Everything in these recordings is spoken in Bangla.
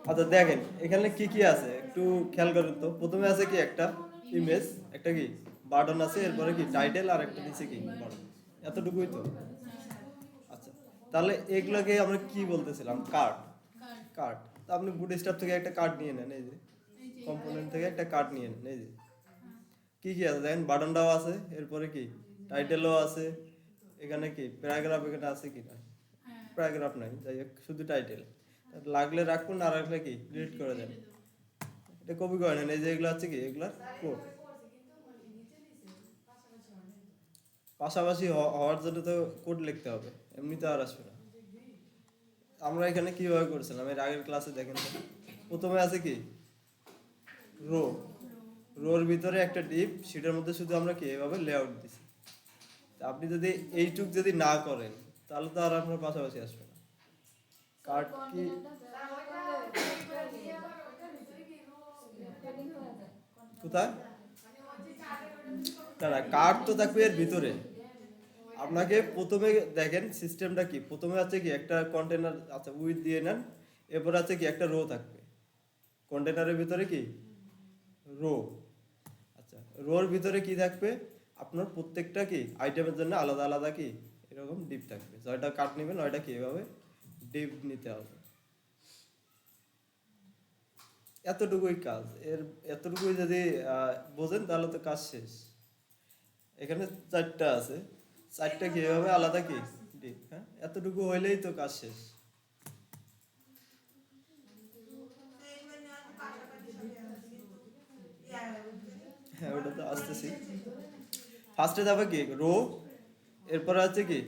আচ্ছা দেখেন এখানে কি কি আছে একটু খেয়াল করেন তো। প্রথমে আছে কি একটা ইমেজ, একটা কি বাটন আছে, এরপরে কি টাইটেল, আর একটা নিচে কি বাটন। এতটুকুই তো। আচ্ছা, তাহলে এগুলোকে আমরা কি বলতেছিলাম? কার্ড। কার্ড। তা আপনি বুটস্ট্র্যাপ থেকে একটা কার্ড নিয়ে নেন, এই যে কম্পোনেন্ট থেকে একটা কার্ড নিয়ে নেন। এই যে কি কি আছে দেখেন, বাটনটাও আছে, এরপরে কি টাইটেলও আছে, এখানে কি প্যারাগ্রাফ এখানে আছে কি না? প্যারাগ্রাফ নাই, যাই হোক শুধু টাইটেল। লাগলে রাখুন, না রাখলে কি ডিলিট করে দেন। এটা কপি করে নেন। এই যে এগুলো আছে কি, এগুলা কোড। পাশাপাশি হওয়ার জন্য তো কোড লিখতে হবে, এমনি তো আর আসবে না। আমরা এখানে কিভাবে করেছিলাম এর আগের ক্লাসে দেখেন তো। প্রথমে আছে কি রো, রোর ভিতরে একটা ডিপ, সেটার মধ্যে শুধু আমরা কি এভাবে লেআউট দিছি। আপনি যদি এইটুক যদি না করেন তাহলে তো আর আপনার পাশাপাশি আসবে না। কার্ড কি কোথায়? না, কার্ড তো থাকবে এর ভিতরে। আপনাকে প্রথমে দেখেন সিস্টেমটা কি। প্রথমে আছে কি একটা কন্টেনার, আচ্ছা উইথ দিয়ে নেন। এরপর আছে কি একটা রো থাকবে কন্টেনারের ভিতরে, কি রো। আচ্ছা, রোর ভিতরে কি থাকবে? আপনার প্রত্যেকটা কি আইটেমের জন্য আলাদা আলাদা কি এরকম ডিপ থাকবে। জয়টা কাট নেবেন, ওইটা কি এভাবে ডিপ নিতে হবে। এতটুকুই কাজ এর। এতটুকুই যদি বোঝেন তাহলে তো কাজ শেষ। এখানে চারটা আছে, চারটা কি এভাবে আলাদা কি ডিপ। হ্যাঁ, এতটুকু হইলেই তো কাজ শেষ। হ্যাঁ, ওটা তো আসতেছি। ফার্স্টে যাবে কি রো, এরপরে আছে কি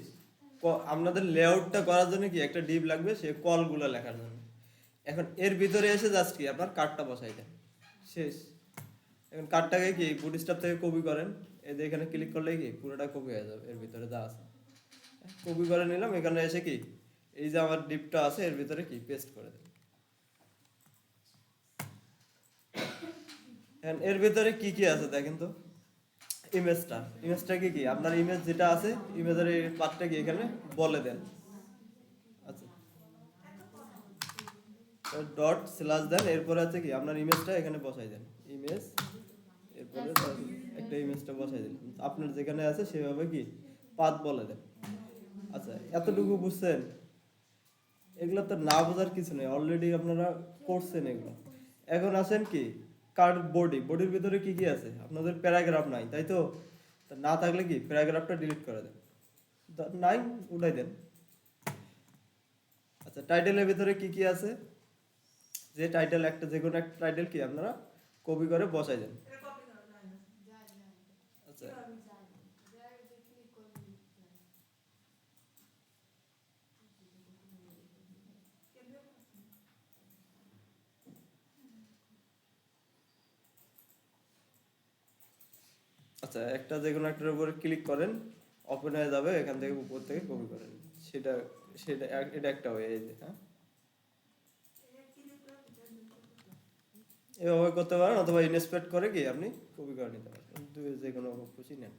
আপনাদের লেআউটটা করার জন্য কি একটা ডিপ লাগবে, সে কলগুলো লেখার জন্য। এখন এর ভিতরে এসে জাস্ট কি আপনার কার্ডটা বসাই দেন, শেষ। এখন কার্ডটাকে কি বুটস্ট্র্যাপ থেকে কপি করেন। এই যে এখানে ক্লিক করলে কি পুরোটা কপি হয়ে যাবে এর ভিতরে যা আছে। কপি করে নিলাম, এখানে এসে কি এই যে আমার ডিপটা আছে এর ভিতরে কি পেস্ট করে দেন। এখন এর ভিতরে কি কি আছে দেখেন তো। ইমেজটা, ইমেজটাকে কি আপনার ইমেজ যেটা আছে ইমেজের এই পার্টটা কি এখানে বলে দেন। আচ্ছা, ডট স্ল্যাশ দেন, এরপরে আছে কি আপনার ইমেজটা এখানে বসাই দেন। ইমেজ, এরপরে একটা ইমেজটা বসাই দিন আপনার যেখানে আছে সেভাবে কি পাথ বলে দেন। আচ্ছা, এতটুকু বুঝছেন? এগুলো তো না বোঝার কিছু নেই, অলরেডি আপনারা করছেন এগুলো। এখন আসেন কি কার্ড বডি, বডির ভিতরে কি কি আছে? আপনাদের প্যারাগ্রাফ নাই, তাই তো? তা না থাকলে কি প্যারাগ্রাফটা ডিলিট করে দেন, নাই উঠাই দেন। আচ্ছা, টাইটেলের ভিতরে কি কি আছে? যে টাইটেল একটা, যে কোনো একটা টাইটেল কি আপনারা কপি করে বসাই দেন। আচ্ছা, আচ্ছা একটা যে কোনো একটার উপরে ক্লিক করেন, ওপেন হয়ে যাবে, এখান থেকে উপর থেকে কপি করেন। সেটা সেটা এটা একটা ওয়ে। এই যে হ্যাঁ, এভাবে করতে পারেন, অথবা ইনস্পেক্ট করে কি আপনি কপি করে নিতে পারেন, যে কোনো খুশি নেন।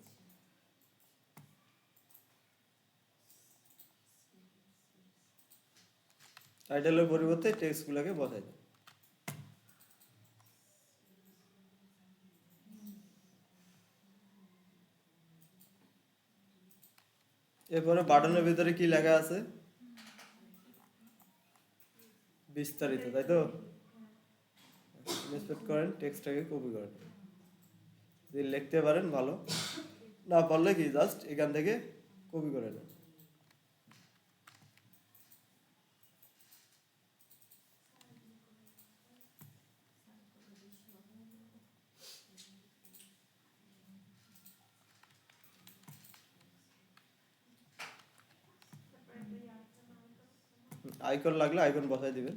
টাইটেলের পরিবর্তে টেক্সটগুলোকে বসাই দেন। এরপরে বাটনের ভিতরে কি লেখা আছে? বিস্তারিত, তাই তো? ইনস্পেক্ট করেন, টেক্সটটাকে কপি করেন। যদি লিখতে পারেন ভালো, না পারলে কি জাস্ট এখান থেকে কপি করে নেন। আইকন লাগলে আইকন বসাই দিবেন।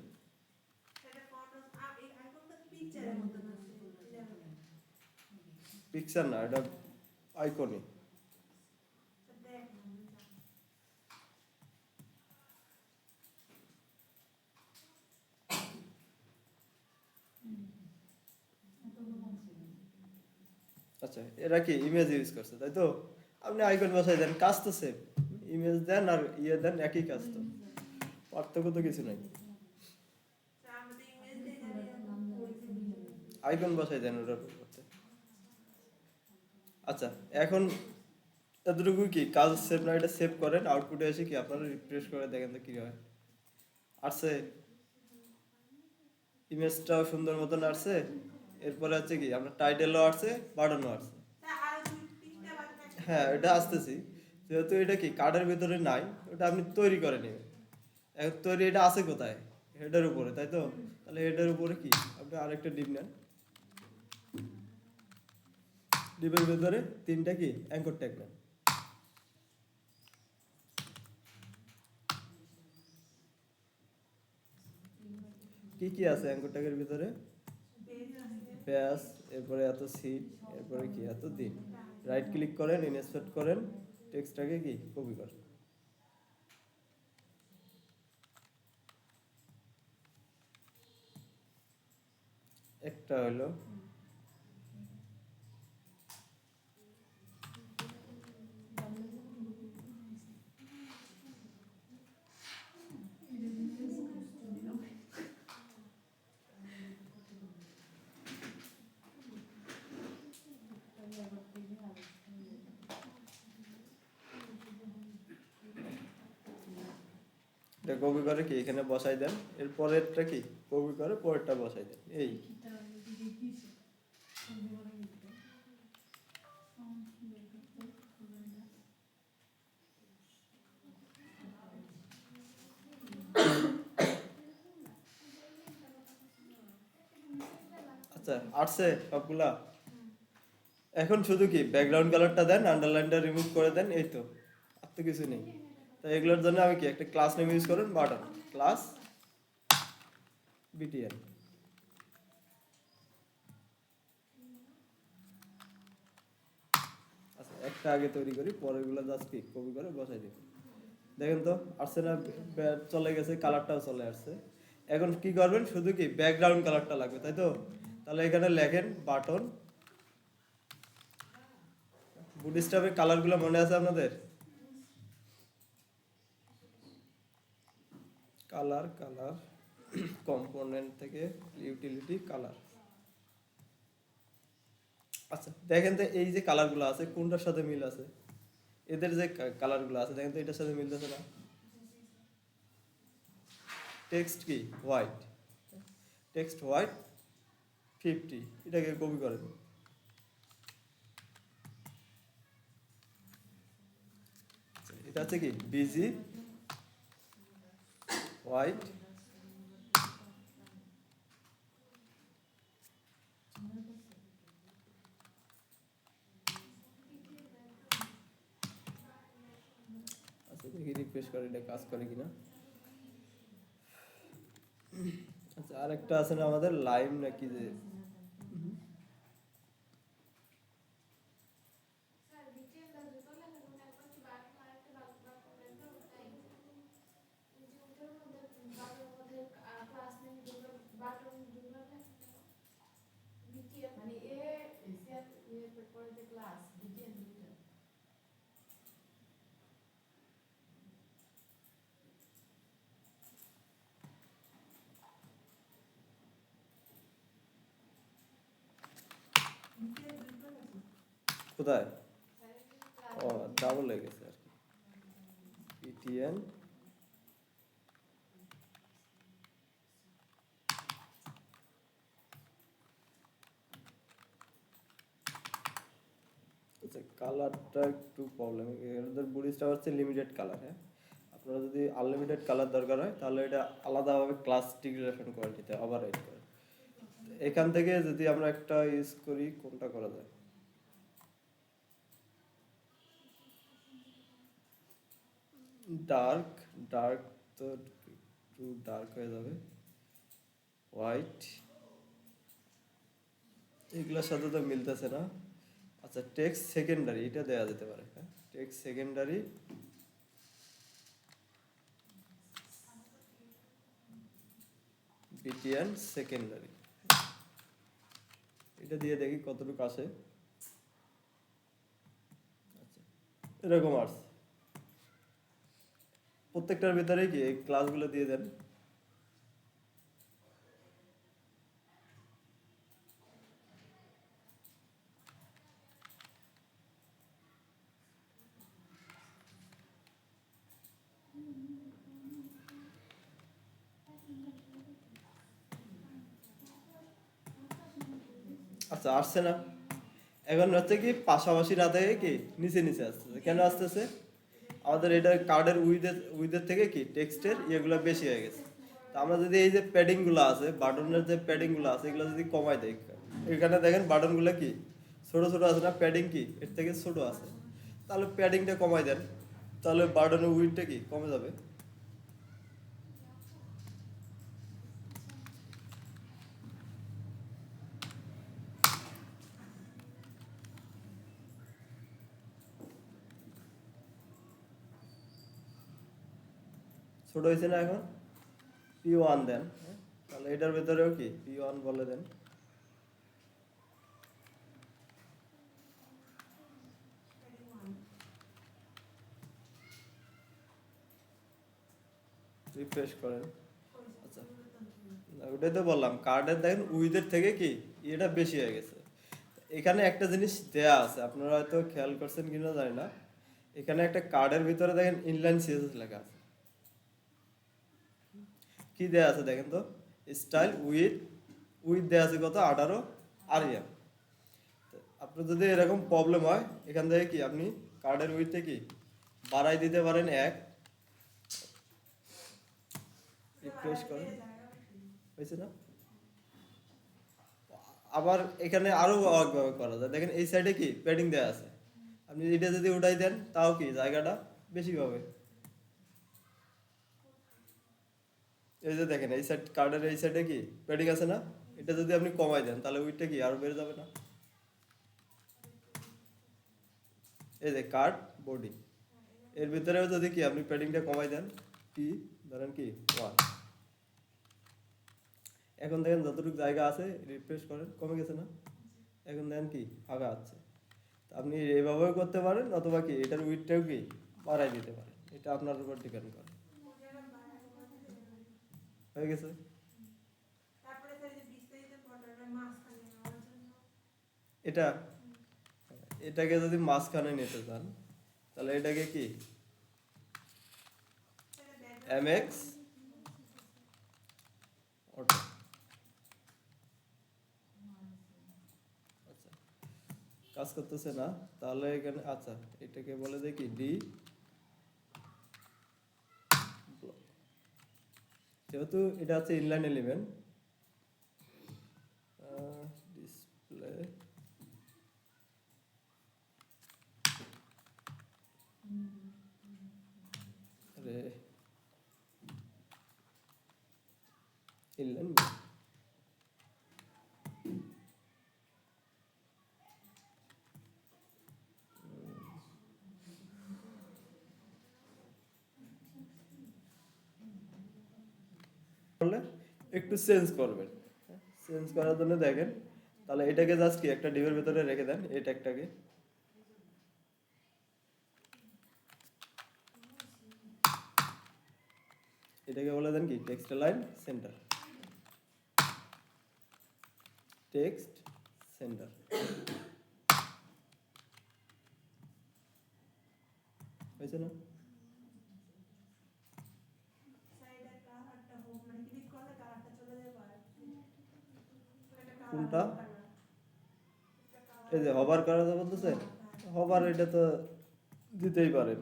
পিকচার না, এটা আইকনই। আচ্ছা, এরা কি ইমেজ ইউজ করছে, তাই তো? আপনি আইকন বসাই দেন, কাজ তো সেম। ইমেজ দেন আর ইয়ে দেন, একই কাজ তো, পার্থক্য তো কিছু নাই। আইকন বসাই দেন ওটার পরিবর্তে। আচ্ছা, এখন এতটুকু কি কাজ সেভ না, এটা সেভ করেন, আউটপুটে এসে কি আপনারা রিফ্রেশ করে দেখেন তো কি হয়। আসছে, ইমেজটাও সুন্দর মতন আসছে। এরপরে হচ্ছে কি আপনার টাইটেলও আসছে, বাটনও আসছে। হ্যাঁ, এটা আসতেছি। যেহেতু এটা কি কার্ডের ভিতরে নাই, ওটা আপনি তৈরি করে নেবেন। এখন তৈরি এটা আছে কোথায়? হেডের উপরে, তাই তো? তাহলে হেডের উপরে কি আপনি আরেকটা ডিপ নেন, ডিপের ভিতরে তিনটা কি অ্যাঙ্কর ট্যাগ নেন। কি কি আছে অ্যাঙ্কর ট্যাগের ভিতরে? ব্যাস, এরপরে এত সিট, এরপরে কি এত দিন। রাইট ক্লিক করেন, ইনস্পেক্ট করেন, টেক্সটটাকে কি কপি করেন। একটা হলো, এটা কপি করে কি এখানে বসাই দেন, এর পরেরটা কি কপি করে পরেরটা বসাই দেন। এই আচ্ছা, আসছে সবগুলা। এখন শুধু কি ব্যাকগ্রাউন্ড কালারটা দেন, আন্ডারলাইনটা রিমুভ করে দেন, এই তো, আর তো কিছু নেই। তো এগুলোর জন্য আমি কি একটা ক্লাস নেম ইউজ করেন, বাটন ক্লাস বিটিএন। আচ্ছা, একটা আগে তৈরি করি, পরেরগুলো জাস্ট কি কপি করে বসাই দিই। দেখেন তো আসছে না, চলে গেছে, কালারটাও চলে আসছে। এখন কি করবেন, শুধু কি ব্যাকগ্রাউন্ড কালারটা লাগবে, তাই তো? তাহলে এখানে লেখেন বাটন, বুটস্ট্র্যাপের কালারগুলো মনে আছে আপনাদের? কালার, কালার কম্পোনেন্ট থেকে ইউটিলিটি কালার। আচ্ছা, দেখেন তো এই যে কালারগুলো আছে কোনটার সাথে মিল আছে? এদের যে কালারগুলো আছে দেখেন তো এটার সাথে মিলতেছে না। টেক্সট কি হোয়াইট, টেক্সট হোয়াইট 50, এটাকে কপি করেন। এটা হচ্ছে কি বিজি হোয়াইট, আচ্ছা দেখি রিফ্রেশ করে এটা কাজ করে কিনা। আচ্ছা, আরেকটা আছে না আমাদের লাইম নাকি যে, কোথায়? ও, ডাবল হয়ে গেছে আর কি, পিটিএন। আচ্ছা, কালারটা একটু প্রবলেম, এদের বুড়িটা হচ্ছে লিমিটেড কালার। হ্যাঁ, আপনারা যদি আনলিমিটেড কালার দরকার হয় তাহলে এটা আলাদাভাবে ক্লাস ডিক্লারেশন করে নিতে হবে, ওভাররাইট করে। এখান থেকে যদি আমরা একটা ইউজ করি, কোনটা করা যায়? ডার্ক, ডার্ক তো একটু ডার্ক হয়ে যাবে। হোয়াইট, এগুলোর সাথে তো মিলতেছে না। আচ্ছা, টেক্সট সেকেন্ডারি এটা দেওয়া যেতে পারে। হ্যাঁ, টেক্সট সেকেন্ডারি বিটিএন সেকেন্ডারি, এটা দিয়ে দেখি কতটুকু আসে। আচ্ছা, এরকম আসছে। প্রত্যেকটার ভিতরে কি এই ক্লাসগুলো দিয়ে দেন। আচ্ছা, আসছে না? এখন হচ্ছে কি পাশাপাশি না থেকে কি নিচে নিচে আসতেছে, কেন আসতেছে? আমাদের এটা কার্ডের উইথের থেকে কি টেক্সটের ইয়েগুলো বেশি হয়ে গেছে। তো আমরা যদি এই যে প্যাডিং গুলো আছে, বাটনের যে প্যাডিং গুলো আছে, এগুলো যদি কমাই দেই, এখানে দেখেন বাটন গুলো কি ছোট ছোট আছে না, প্যাডিং কি এর থেকে ছোট আছে, তাহলে প্যাডিংটা কমাই দেন, তাহলে বাটনের উইথটা কি কমে যাবে। ছোট হয়েছে না? এখন P1 দেন, হ্যাঁ? তাহলে এটার ভেতরেও কি P1 বলে দেন। রিফ্রেশ করেন। আচ্ছা, ওটাই তো বললাম, কার্ডের দেখেন উইথের থেকে কি এটা বেশি হয়ে গেছে। এখানে একটা জিনিস দেয়া আছে, আপনারা হয়তো খেয়াল করছেন কিনা জানি না, এখানে একটা কার্ডের ভিতরে দেখেন ইনলাইন সিএসএস লেখা আছে। কি দেয়া আছে দেখেন তো, স্টাইল উইথ উইথ দেয়া আছে কত, 18 আরিয়াম। আপনার যদি এরকম প্রবলেম হয়, এখান থেকে কি আপনি কার্ডের উইথে কি বাড়াই দিতে পারেন 1, রিফ্রেশ করেন, হয়েছে না? আবার এখানে আরো একভাবে করা যায়, দেখেন এই সাইডে কি প্যাডিং দেওয়া আছে, আপনি এটা যদি উঠাই দেন তাও কি জায়গাটা বেশি পাবে। এই যে দেখেন এই সাইড কার্ডের এই সাইডে কি প্যাডিং আছে না, এটা যদি আপনি কমাই দেন তাহলে উইথটা কি আরো বেড়ে যাবে না। এই যে কার্ড বডি এর ভিতরেও যদি কি আপনি প্যাডিংটা কমাই দেন, কি ধরেন কি 1, এখন দেখেন যতটুকু জায়গা আছে রিফ্রেশ করেন, কমে গেছে না? এখন দেখেন কি ফাঁকা আছে। তো আপনি এভাবেও করতে পারেন, অথবা কি এটার উইথটাও কি বাড়াই দিতে পারেন, এটা আপনার উপর ডিপেন্ড করে। হয়ে গেছে? এটা এটাকে যদি মাঝখানে নিতে চান, তাহলে এটাকে কি MX অটো। আচ্ছা, কাজ করতেছে না, তাহলে এখানে আচ্ছা এটাকে বলে দেখি ডি, যেহেতু এটা হচ্ছে ইনলাইন এলিমেন্ট, ডিসপ্লে রে ইনলাইন করলে একটু চেঞ্জ করবেন। চেঞ্জ করার জন্য দেখেন, তাহলে এটাকে জাস্ট কি একটা ডিবের ভিতরে রেখে দেন, এই ট্যাগটাকে, এটাকে বলে দেন কি text line centre, text centre, হয়েছে না? কোনটা? এই যে হবার করা যাবে বলতেছে, হবার এটা তো দিতেই পারেন।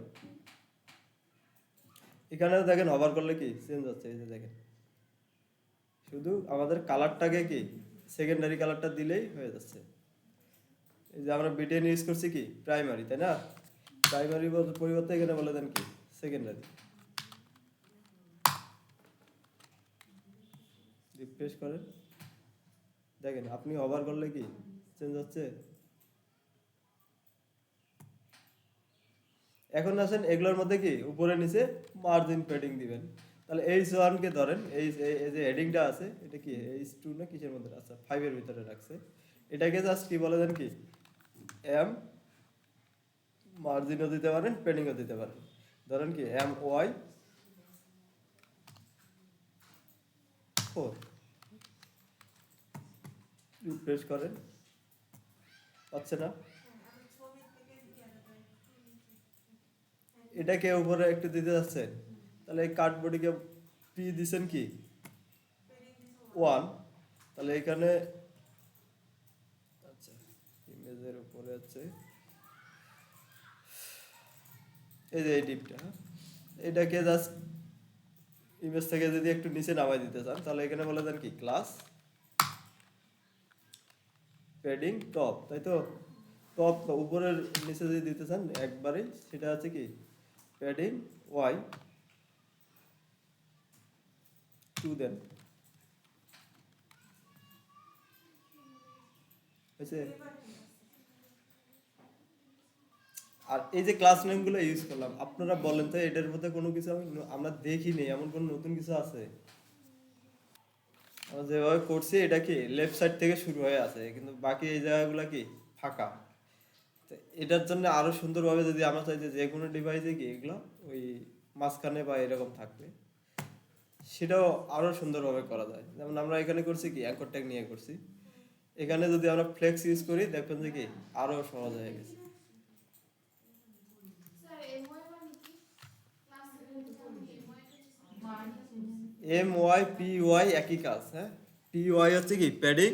এখানেও দেখেন হবার করলে কি চেঞ্জ হচ্ছে, এই যে দেখেন, শুধু আমাদের কালারটাকে কি সেকেন্ডারি কালারটা দিলেই হয়ে যাচ্ছে। এই যে আমরা বিটেন ইউজ করছি কি প্রাইমারি, তাই না? প্রাইমারি পরিবর্তে এখানে বলে দেন কি সেকেন্ডারি। রিফ্রেশ করেন, দেখেন আপনি হবার করলে কি চেঞ্জ হচ্ছে। এখন আসেন এগুলোর মধ্যে কি উপরে নিচে মার্জিন প্যাডিং দিবেন। তাহলে H1 কে ধরেন, এই যে হেডিংটা আছে এটা কি H2 না কিসের মধ্যে, আচ্ছা 5 এর ভিতরে রাখছে, এটাকে জাস্ট কি বলে দেন কি M, মার্জিনও দিতে পারেন প্যাডিংও দিতে পারেন, ধরেন কি MY4, রিফ্রেশ করেন, পাচ্ছে না? এটাকে উপরে একটু দিতে যাচ্ছেন, তাহলে এই কার্ডবোর্ডকে পি দিছেন কি 1, তাহলে এখানে ইমেজের উপরে আছে এই যে এই ডিপটা, এটাকে জাস্ট ইমেজ থেকে যদি একটু নিচে নামাই দিতে চান তাহলে এখানে বলে দেন কি ক্লাস প্যাডিং টপ, তাই তো? টপ উপরের নিচে যদি দিতে চান একবারে, সেটা আছে কি প্যাডিং ওয়াই টু দেন, হয়েছে? আর এই যে ক্লাস নেমগুলো ইউজ করলাম, আপনারা বলেন তো এটার মধ্যে কোনো কিছু আমরা দেখিনি এমন কোনো নতুন কিছু আছে? আমরা যেভাবে করছি এটা কি লেফট সাইড থেকে শুরু হয়ে আছে, কিন্তু বাকি এই জায়গাগুলো কি ফাঁকা। তো এটার জন্য আরো সুন্দরভাবে যদি আমরা চাই যে কোনো ডিভাইসে কি এগুলো ওই মাঝখানে বা এরকম থাকবে, সেটাও আরো সুন্দরভাবে করা যায়। যেমন আমরা এখানে করছি কি অ্যাঙ্কর ট্যাগ নিয়ে করছি, এখানে যদি আমরা ফ্লেক্স ইউজ করি দেখবেন যে কি আরো সহজ হয়ে গেছে। এম ওয়াই পি ওয়াই একই কাজ, হ্যাঁ। পি ওয়াই হচ্ছে কি প্যাডিং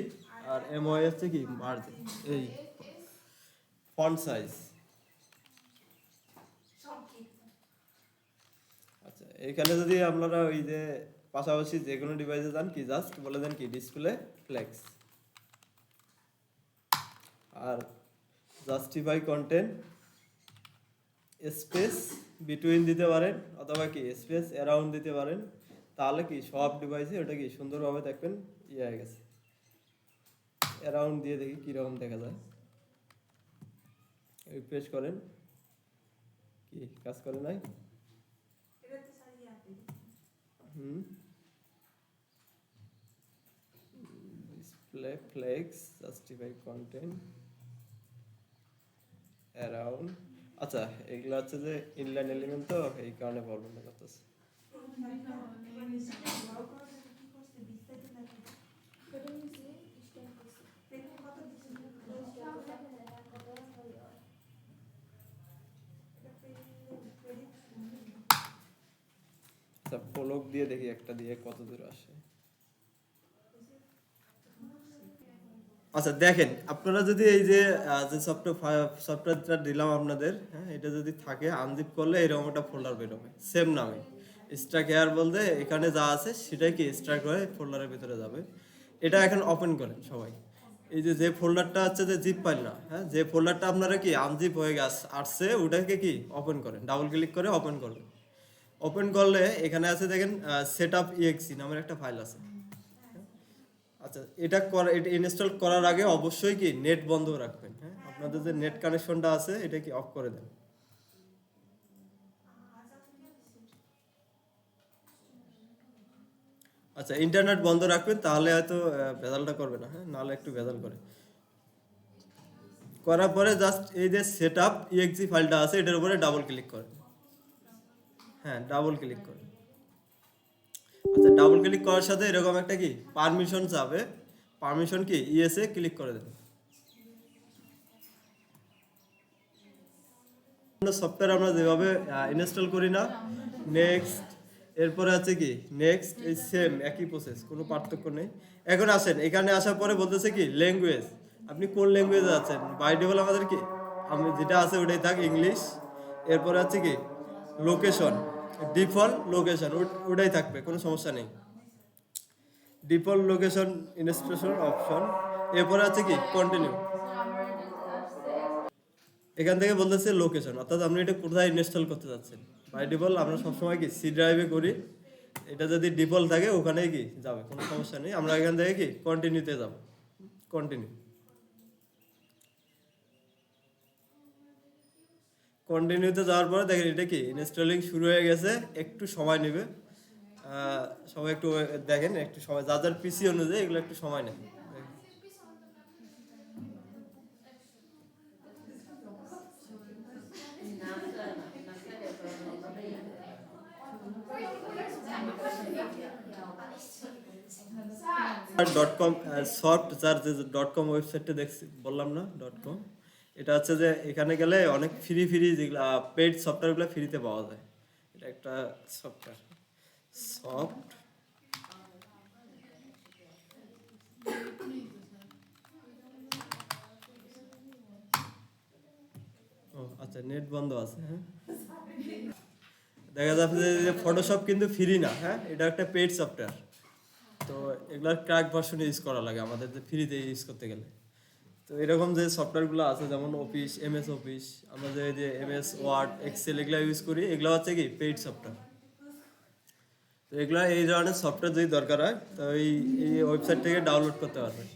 আর এম ওয়াই হচ্ছে কি মার্জিন, এই ফন্ট সাইজ। আচ্ছা, এখানে যদি আপনারা ওই যে পাশাপাশি যে কোনো ডিভাইসে যান কি জাস্ট বলে দেন কি ডিসপ্লে ফ্লেক্স, আর জাস্টিফাই কন্টেন্ট স্পেস বিটুইন দিতে পারেন অথবা কি স্পেস অ্যারাউন্ড দিতে পারেন, তাহলে কি সব ডিভাইসে ওটা কি সুন্দরভাবে দেখবেন ইয়ে হয়ে গেছে। অ্যারাউন্ড দিয়ে দেখি কীরকম দেখা যায়, রিফ্রেশ করেন, কি কাজ করে নাই? Display flakes justify content around. আচ্ছা, এগুলো হচ্ছে যে ইনলাইন এলিমেন্ট, তো এই কারণে প্রবলেমটা করতেছে। আচ্ছা, ফলক দিয়ে দেখি একটা দিয়ে কত দূর আসে। আচ্ছা দেখেন, আপনারা যদি এই যে সফটওয়্যারটা দিলাম আপনাদের, হ্যাঁ, এটা যদি থাকে আনজিপ করলে এরকম একটা ফোল্ডার বেরোবে সেম নামে স্ট্রাক হেয়ার বলতে, এখানে যা আছে সেটাই কি স্ট্রাক হয়ে ফোল্ডারের ভিতরে যাবে। এটা এখন ওপেন করেন সবাই। এই যে ফোল্ডারটা হচ্ছে যে জিপ ফাইল না, হ্যাঁ, যে ফোল্ডারটা আপনারা কি আনজিপ হয়ে আসছে ওটাকে কি ওপেন করেন, ডাবল ক্লিক করে ওপেন করবেন। ওপেন করলে এখানে আছে দেখেন সেটআপ ইএক্সি নামের একটা ফাইল আছে। আচ্ছা, এটা ইনস্টল করার আগে অবশ্যই কি নেট বন্ধ রাখবেন, হ্যাঁ, আপনাদের যে নেট কানেকশনটা আছে এটা কি অফ করে দেন। আচ্ছা, ইন্টারনেট বন্ধ রাখবেন, তাহলে হয়তো ভেজালটা করবে না, হ্যাঁ, নাহলে একটু ভেজাল করে। করার পরে জাস্ট এই যে সেটআপ ইএক্সি ফাইলটা আছে এটার উপরে ডাবল ক্লিক করেন, হ্যাঁ, ডাবল ক্লিক করেন। আচ্ছা, ডাবল ক্লিক করার সাথে এরকম একটা কি পারমিশন যাবে, পারমিশন কি ইএসএ ক্লিক করে দেন। সফটওয়্যার আমরা যেভাবে ইনস্টল করি না, নেক্সট, এরপরে আছে কি নেক্সট, এই সেম একই প্রসেস, কোনো পার্থক্য নেই। এখন আসেন, এখানে আসার পরে বলতেছে কি ল্যাঙ্গুয়েজ, আপনি কোন ল্যাঙ্গুয়েজে আছেন। বাই ডিফল্ট আমাদের কি আমি যেটা আছে ওটাই থাক ইংলিশ। এরপরে আছে কি লোকেশন, ডিফল্ট লোকেশন ওটাই থাকবে, কোনো সমস্যা নেই। ডিফল্ট লোকেশন ইনস্টলেশন অপশন, এরপরে আছে কি কন্টিনিউ। এখান থেকে বলতেছে লোকেশন, অর্থাৎ আপনি এটা কোথায় ইনস্টল করতে যাচ্ছেন। বাই ডিফল্ট আমরা সবসময় কি সি ড্রাইভে করি, এটা যদি ডিফল্ট থাকে ওখানেই কি যাবে, কোনো সমস্যা নেই। আমরা এখান থেকে কি কন্টিনিউতে যাব, কন্টিনিউ। কন্টিনিউতে যাওয়ার পরে দেখেন এটা কি ইনস্টলিং শুরু হয়ে গেছে, একটু সময় নেবে। সবাই একটু দেখেন, একটু সময়, যার যার পিসি অনুযায়ী এগুলো একটু সময় নেয়। ডট কম সফট, যার যে ডট কম ওয়েবসাইটটা দেখছি বললাম না ডট কম, এটা হচ্ছে যে এখানে গেলে অনেক ফ্রি যেগুলো পেড সফটওয়্যারগুলো ফ্রিতে পাওয়া যায়। এটা একটা সফটওয়্যার সফট, আচ্ছা, নেট বন্ধ আছে, হ্যাঁ। দেখা যাচ্ছে যে ফটোশপ কিন্তু ফ্রি না, হ্যাঁ, এটা একটা পেইড সফটওয়্যার। তো এগুলার ক্র্যাক ভার্সন ইউজ করা লাগে আমাদের, যে ফ্রিতে ইউজ করতে গেলে। তো এরকম যে সফটওয়্যারগুলো আছে, যেমন অফিস, এমএস অফিস, আমরা যে এমএস ওয়ার্ড, এক্সেল এগুলো ইউজ করি, এগুলো হচ্ছে কি পেইড সফটওয়্যার। তো এগুলো এই ধরনের সফটওয়্যার যদি দরকার হয়, তো এই ওয়েবসাইট থেকে ডাউনলোড করতে পারবেন।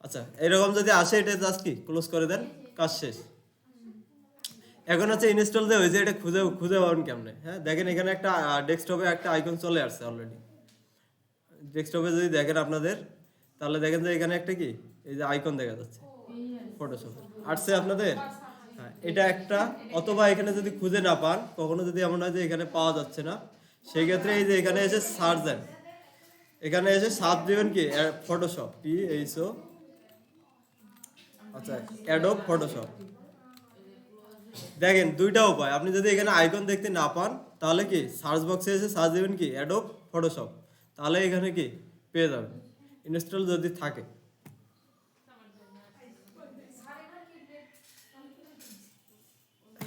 আচ্ছা, এরকম যদি আসে, এটা জাস্ট কি ক্লোজ করে দেন, কাজ শেষ। এখন হচ্ছে ইনস্টল যে হয়েছে, এটা খুঁজে খুঁজে পাবেন কেমনে? হ্যাঁ, দেখেন এখানে একটা ডেস্কটপে একটা আইকন চলে আসছে অলরেডি। ডেস্কটপে যদি দেখেন আপনাদের, তাহলে দেখেন যে এখানে একটা কি এই যে আইকন দেখা যাচ্ছে ফটোশপ আসছে আপনাদের। হ্যাঁ, এটা একটা। অথবা এখানে যদি খুঁজে না পান, কখনো যদি এমন হয় যে এখানে পাওয়া যাচ্ছে না, সেই ক্ষেত্রে এই যে এখানে এসে সার্চ দেন, এখানে এসে সার্চ দিবেন কি ফটোশপ, PHO, আচ্ছা, অ্যাডোব ফটোশপ। দেখেন দুইটা উপায়, আপনি যদি এখানে আইকন দেখতে না পান, তাহলে কি সার্চ বক্সে এসে সার্চ দেবেন কি অ্যাডোব ফটোশপ, তাহলে এখানে কি পেয়ে যাবেন, ইনস্টল যদি থাকে।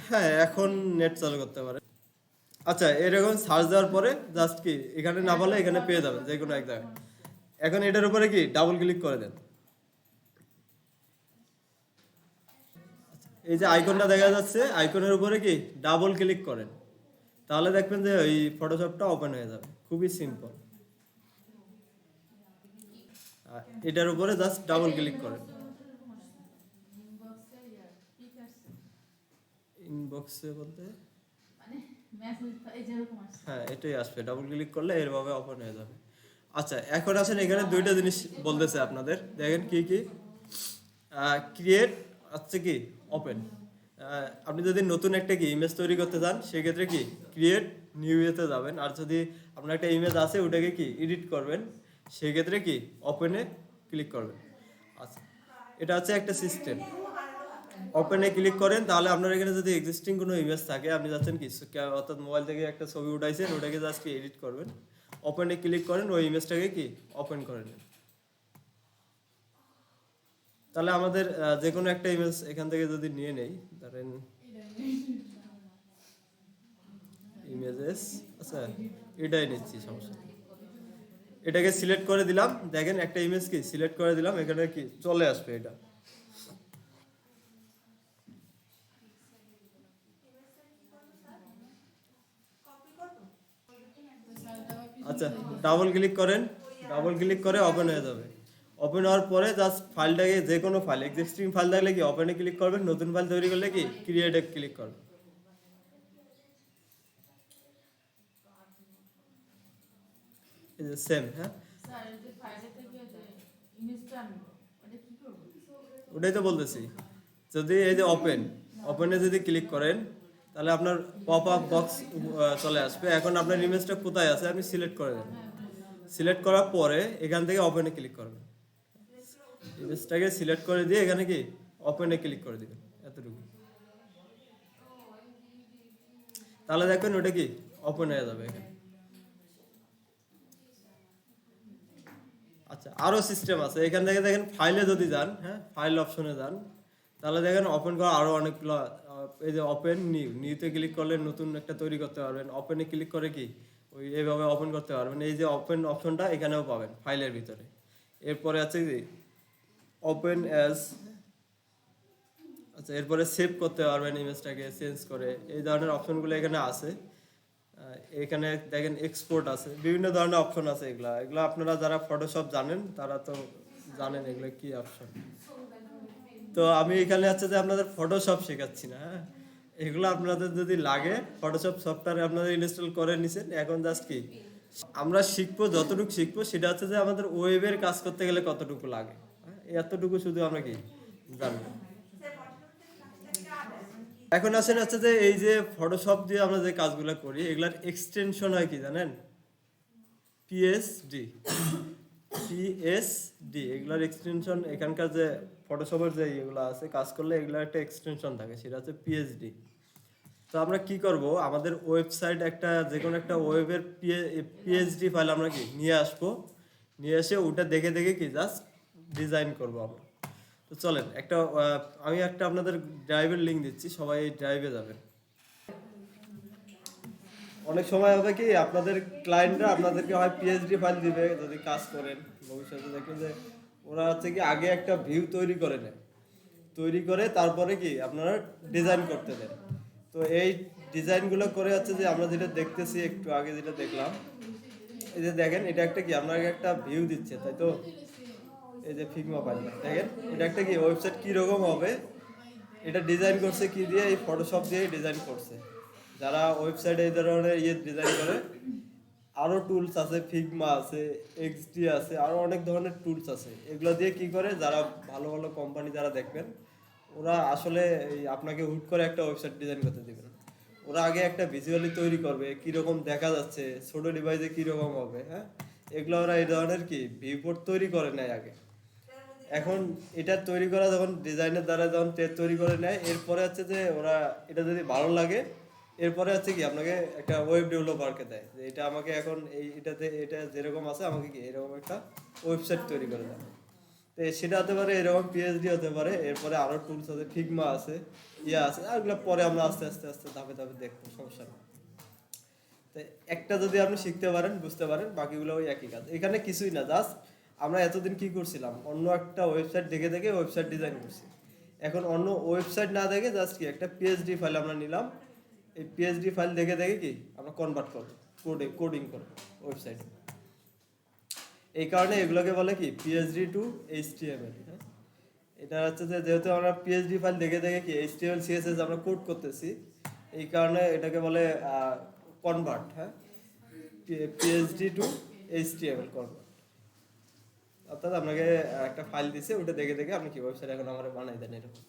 হ্যাঁ, এখন নেট চালু করতে পারে। আচ্ছা, এরকম সার্চ দেওয়ার পরে জাস্ট কি এখানে না পারলে এখানে পেয়ে যাবেন যে কোনো এক জায়গায়। এখন এটার উপরে কি ডাবল ক্লিক করে দেন। এই যে আইকনটা দেখা যাচ্ছে, আইকনের উপরে কি ডাবল ক্লিক করেন, তাহলে দেখবেন যে ওই ফটোশপটা ওপেন হয়ে যাবে। খুবই সিম্পল। এটার উপরে জাস্ট ডাবল ক্লিক করেন। ইনবক্সে বলতে হ্যাঁ, এটাই আসবে, ডাবল ক্লিক করলে এরভাবে ওপেন হয়ে যাবে। আচ্ছা, এখন আসেন এখানে দুইটা জিনিস বলতেছে আপনাদের, দেখেন কি কি। ক্রিয়েট হচ্ছে কি ওপেন। আপনি যদি নতুন একটা কি ইমেজ তৈরি করতে চান, সেক্ষেত্রে কি ক্রিয়েট নিউ এতে যাবেন। আর যদি আপনার একটা ইমেজ আছে, ওটাকে কি এডিট করবেন, সেক্ষেত্রে কি ওপেনে ক্লিক করবেন। আচ্ছা, এটা হচ্ছে একটা সিস্টেম। ওপেনে ক্লিক করেন, তাহলে আপনার এখানে যদি এক্সিস্টিং কোনো ইমেজ থাকে, আপনি যাচ্ছেন কি অর্থাৎ মোবাইল থেকে একটা ছবি উঠাইছেন, ওটাকে জাস্ট কি এডিট করবেন। ওপেনে ক্লিক করেন, ওই ইমেজটাকে কি ওপেন করে নেন। তাহলে আমাদের যে কোনো একটা ইমেজ এখান থেকে যদি নিয়ে নেই, ধরেন ইমেজেস, আচ্ছা এটাই নিচ্ছি, সমস্যা নেই। এটাকে সিলেক্ট করে দিলাম, দেখেন একটা ইমেজ কি সিলেক্ট করে দিলাম, এখানে কি চলে আসবে এটা। আচ্ছা, ডাবল ক্লিক করেন, ডাবল ক্লিক করে ওপেন হয়ে যাবে। ওপেন হওয়ার পরে জাস্ট ফাইলটাকে, যে কোনো ফাইল, এক্সিস্টিং ফাইল থাকলে কি ওপেনে ক্লিক করবেন, নতুন ফাইল তৈরি করলে কি ক্রিয়েটে ক্লিক করবেন। এই যে সেম, হ্যাঁ, ওটাই তো বলতেছি। যদি এই যে ওপেনে যদি ক্লিক করেন, তাহলে আপনার পপ আপ বক্স চলে আসবে। এখন আপনার ইমেজটা কোথায় আছে আপনি সিলেক্ট করে দেন। সিলেক্ট করার পরে এখান থেকে ওপেনে ক্লিক করবেন। ইমেজটাকে সিলেক্ট করে দিয়ে এখানে কি ওপেনে ক্লিক করে দিবেন, এতটুকু। তাহলে দেখবেন ওটা কি ওপেন হয়ে যাবে এখানে। আচ্ছা, আরো সিস্টেম আছে। এখান থেকে দেখেন ফাইলে যদি যান, হ্যাঁ, ফাইল অপশনে যান, তাহলে দেখেন ওপেন করা আরো অনেকগুলো। এই যে ওপেন নিউতে ক্লিক করলে নতুন একটা তৈরি করতে পারবেন। ওপেনে ক্লিক করে কি ওই এইভাবে ওপেন করতে পারবেন। এই যে ওপেন অপশনটা এখানেও পাবেন ফাইলের ভিতরে। এরপরে আছে কি ওপেন অ্যাজ, আচ্ছা, এরপরে সেভ করতে পারবেন ইমেজটাকে চেঞ্জ করে। এই ধরনের অপশনগুলো এখানে আছে। এখানে দেখেন এক্সপোর্ট আছে, বিভিন্ন ধরনের অপশন আছে। এগুলা এগুলো আপনারা যারা ফটোশপ জানেন, তারা তো জানেন এগুলো কি অপশন। তো আমি এখানে আছে যে আপনাদের ফটোশপ শেখাচ্ছি না, হ্যাঁ। এগুলো আপনাদের যদি লাগে, ফটোশপ সফটওয়্যার আপনাদের ইনস্টল করে নিছেন, এখন জাস্ট কি আমরা শিখবো, যতটুকু শিখবো সেটা হচ্ছে যে আমাদের ওয়েবের কাজ করতে গেলে কতটুকু লাগে, হ্যাঁ, এতটুকু শুধু আমরা কি জানবো। এখন আসেন হচ্ছে যে এই যে ফটোশপ দিয়ে আমরা যে কাজগুলো করি এগুলার এক্সটেনশন হয় কি জানেন? পিএসডি। পিএসডি এগুলার এক্সটেনশন, এখানকার যে ফটোশপের যে এগুলো আছে কাজ করলে এগুলার একটা এক্সটেনশন থাকে, সেটা হচ্ছে পিএসডি। তো আমরা কি করব, আমাদের ওয়েবসাইট একটা যে কোনো একটা ওয়েবের পিএইচডি ফাইল আমরা কি নিয়ে আসবো, নিয়ে এসে ওটা দেখে দেখে কি জাস্ট ডিজাইন করব আমরা। তো চলেন একটা আমি একটা আপনাদের ড্রাইভের লিংক দিচ্ছি, সবাই এই ড্রাইভে যাবেন। অনেক সময় হবে কি আপনাদের ক্লায়েন্টরা আপনাদেরকে হয় পিএইচডি ফাইল দিবে যদি কাজ করেন, ভবিষ্যতে দেখবেন যে ওরা হচ্ছে কি আগে একটা ভিউ তৈরি করে নেয়, তৈরি করে তারপরে কি আপনারা ডিজাইন করতে দেন। তো এই ডিজাইনগুলো করে হচ্ছে যে আমরা যেটা দেখতেছি একটু আগে যেটা দেখলাম, এই যে দেখেন এটা একটা কি আপনাকে একটা ভিউ দিচ্ছে, তাই তো? এই যে ফিগমা ফাইল দেখেন, এটা একটা কি ওয়েবসাইট কি রকম হবে, এটা ডিজাইন করছে কি দিয়ে, এই ফটোশপ দিয়ে ডিজাইন করছে। যারা ওয়েবসাইটে এই ধরনের ডিজাইন করে, আরও টুলস আছে, ফিগমা আছে, এক্সডি আছে, আরও অনেক ধরনের টুলস আছে। এগুলো দিয়ে কি করে যারা ভালো ভালো কোম্পানি যারা দেখবেন, ওরা আসলে এই আপনাকে হুট করে একটা ওয়েবসাইট ডিজাইন করতে দিবেন। ওরা আগে একটা ভিজুয়ালি তৈরি করবে, কীরকম দেখা যাচ্ছে, ছোটো ডিভাইসে কীরকম হবে, হ্যাঁ, এগুলো ওরা এই ধরনের কি ভিউপোর্ট তৈরি করে নেয় আগে। এখন এটা তৈরি করা যখন ডিজাইনের দ্বারা যখন তৈরি করে নেয়, এরপরে হচ্ছে যে ওরা এটা যদি ভালো লাগে, এরপরে হচ্ছে কি আপনাকে একটা ওয়েব ডেভেলপারকে দেয় যে এটা আমাকে এখন এটাতে এটা যেরকম আছে আমাকে কি এরকম একটা ওয়েবসাইট তৈরি করে দেয়। তো সেটা হতে পারে এরকম পিএইচডি হতে পারে, এরপরে আরও টুলস আছে, ফিগমা আছে, আছে, আর এগুলো পরে আমরা আস্তে আস্তে আস্তে ধাপে ধাপে দেখবো, সমস্যা নেই। তো একটা যদি আপনি শিখতে পারেন, বুঝতে পারেন, বাকিগুলো ওই একই কাজ। এখানে কিছুই না, জাস্ট আমরা এতদিন কি করছিলাম, অন্য একটা ওয়েবসাইট দেখে দেখে ওয়েবসাইট ডিজাইন করছি। এখন অন্য ওয়েবসাইট না দেখে জাস্ট কি একটা পিএইচডি ফাইল আমরা নিলাম, এই পিএইচডি ফাইল দেখে দেখে কি আমরা কনভার্ট করবো, কোডিং করবো ওয়েবসাইটে। এই কারণে এগুলোকে বলে কি পিএইচডি টু এইচটিএমএল। হ্যাঁ, এটা হচ্ছে যে যেহেতু আমরা পিএইচডি ফাইল দেখে দেখে কি এইচটিএমএল সিএসএস আমরা কোড করতেছি, এই কারণে এটাকে বলে কনভার্ট। হ্যাঁ, পিএইচডি টু এইচটিএমএল কনভার্ট। অর্থাৎ আপনাকে একটা ফাইল দিছে, ওটা দেখে দেখে আপনি কি ওয়েবসাইট এখন আমার বানাই দেন এরকম।